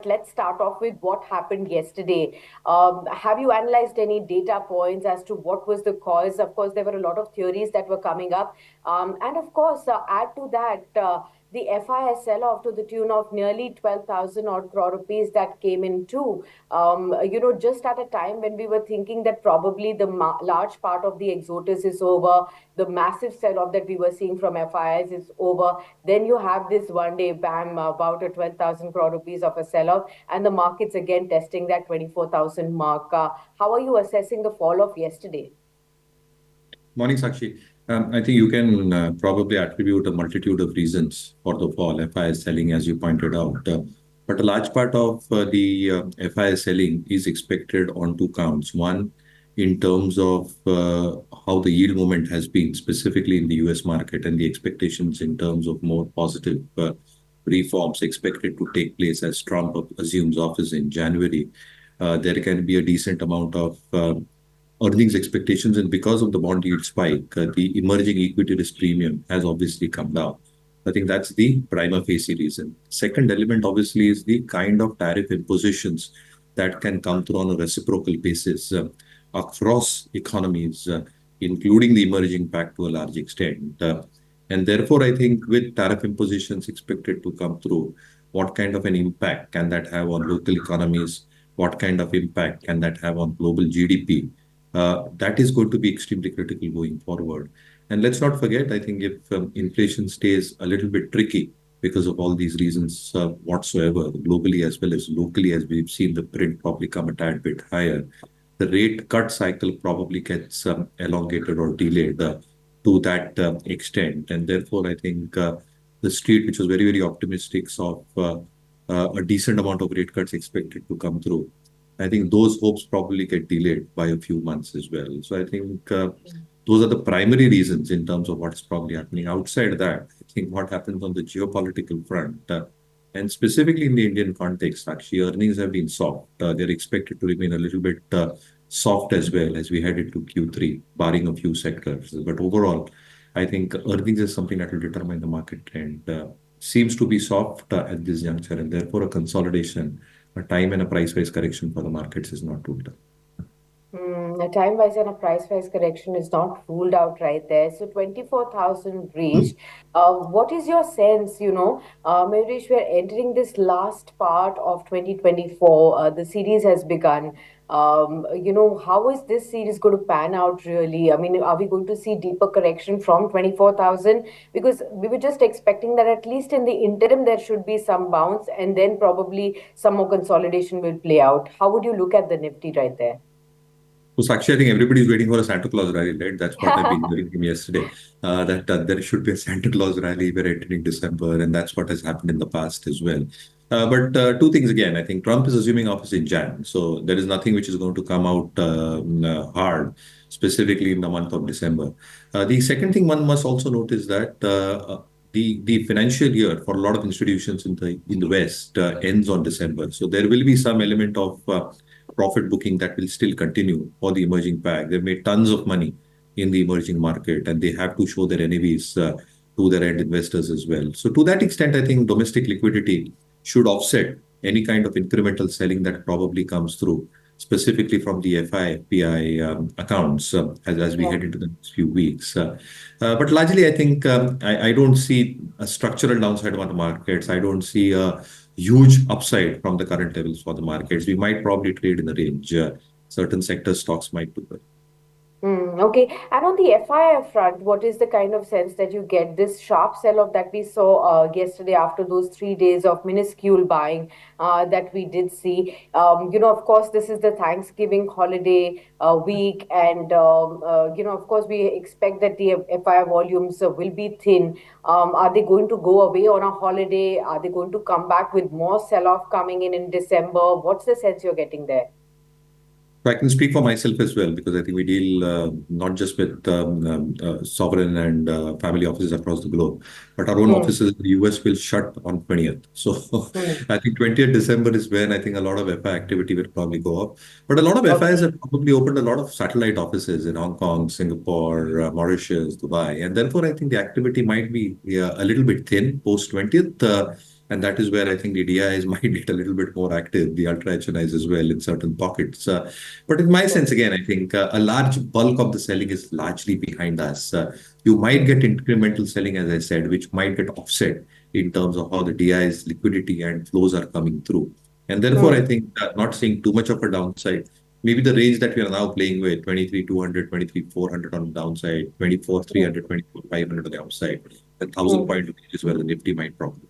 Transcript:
Let's start off with what happened yesterday. Have you analyzed any data points as to what was the cause? Of course, there were a lot of theories that were coming up. And of course, add to that the FII sell off to the tune of nearly 12,000 odd crore rupees that came in too. Just at a time when we were thinking that probably the large part of the exodus is over, the massive sell off that we were seeing from FIIs is over. Then you have this one day, bam, about a 12,000 crore rupees of a sell off, and the market's again testing that 24,000 mark. How are you assessing the fall off yesterday? Morning, Sakshi. I think you can probably attribute a multitude of reasons for the fall. FII selling, as you pointed out, but a large part of the FII selling is expected on two counts. One, in terms of how the yield movement has been, specifically in the US market, and the expectations in terms of more positive reforms expected to take place as Trump assumes office in January. There can be a decent amount of earnings expectations, and because of the bond yield spike, the emerging equity risk premium has obviously come down. I think that's the prima facie reason. Second element, obviously, is the kind of tariff impositions that can come through on a reciprocal basis across economies, including the emerging pack to a large extent. And therefore, I think with tariff impositions expected to come through, what kind of an impact can that have on local economies? What kind of impact can that have on global GDP? That is going to be extremely critical going forward. And let's not forget, I think if inflation stays a little bit tricky because of all these reasons whatsoever, globally as well as locally, as we've seen the print probably come a tad bit higher, the rate cut cycle probably gets elongated or delayed to that extent. And therefore, I think the street, which was very, very optimistic of a decent amount of rate cuts expected to come through, I think those hopes probably get delayed by a few months as well. So I think those are the primary reasons in terms of what's probably happening. Outside that, I think what happens on the geopolitical front, and specifically in the Indian context, actually earnings have been soft. They're expected to remain a little bit soft as well as we head into Q3, barring a few sectors. But overall, I think earnings is something that will determine the market trend. Seems to be soft at this juncture, and therefore a consolidation, a time and a price-wise correction for the markets is not ruled out. A time wise and a price wise correction is not ruled out right there. So 24,000 reached. What is your sense? Mayuresh, we're entering this last part of 2024. The series has begun. How is this series going to pan out really? I mean, are we going to see deeper correction from 24,000? Because we were just expecting that at least in the interim there should be some bounce and then probably some more consolidation will play out. How would you look at the Nifty right there? So actually, I think everybody's waiting for a Santa Claus rally, right? That's what I've been hearing from yesterday. That there should be a Santa Claus rally. We're entering December, and that's what has happened in the past as well. But two things again. I think Trump is assuming office in Jan, so there is nothing which is going to come out hard, specifically in the month of December. The second thing one must also notice that the financial year for a lot of institutions in the West ends on December, so there will be some element of profit booking that will still continue for the emerging pack. They've made tons of money in the emerging market, and they have to show their NAVs to their end investors as well. So to that extent, I think domestic liquidity should offset any kind of incremental selling that probably comes through, specifically from the FI accounts as we Yeah. head into the next few weeks. But largely, I think I don't see a structural downside on the markets. I don't see a huge upside from the current levels for the markets. We might probably trade in the range. Certain sector stocks might do well. Okay. And on the FII front, what is the kind of sense that you get this sharp sell-off that we saw yesterday after those 3 days of minuscule buying that we did see? Of course, this is the Thanksgiving holiday week, and of course, we expect that the FII volumes will be thin. Are they going to go away on a holiday? Are they going to come back with more sell-off coming in December? What's the sense you're getting there? So I can speak for myself as well because I think we deal not just with sovereign and family offices across the globe, but our own Hmm. offices in the US will shut on 20th. So Hmm. I think 20th December is when I think a lot of FI activity will probably go up. But a lot of FIs Okay. have probably opened a lot of satellite offices in Hong Kong, Singapore, Mauritius, Dubai. And therefore, I think the activity might be a little bit thin post 20th. And that is where I think the DIs might get a little bit more active, the ultra HNIs as well in certain pockets. But in my sense, Correct. again, I think a large bulk of the selling is largely behind us. You might get incremental selling, as I said, which might get offset in terms of how the DIs, liquidity, and flows are coming through. And therefore, I Hmm. think not seeing too much of a downside. Maybe the range that we are now playing with, 23,200, 23,400 on the downside, 24,300, 24,500 on the upside, the 1,000 Hmm. point range is where the Nifty might probably.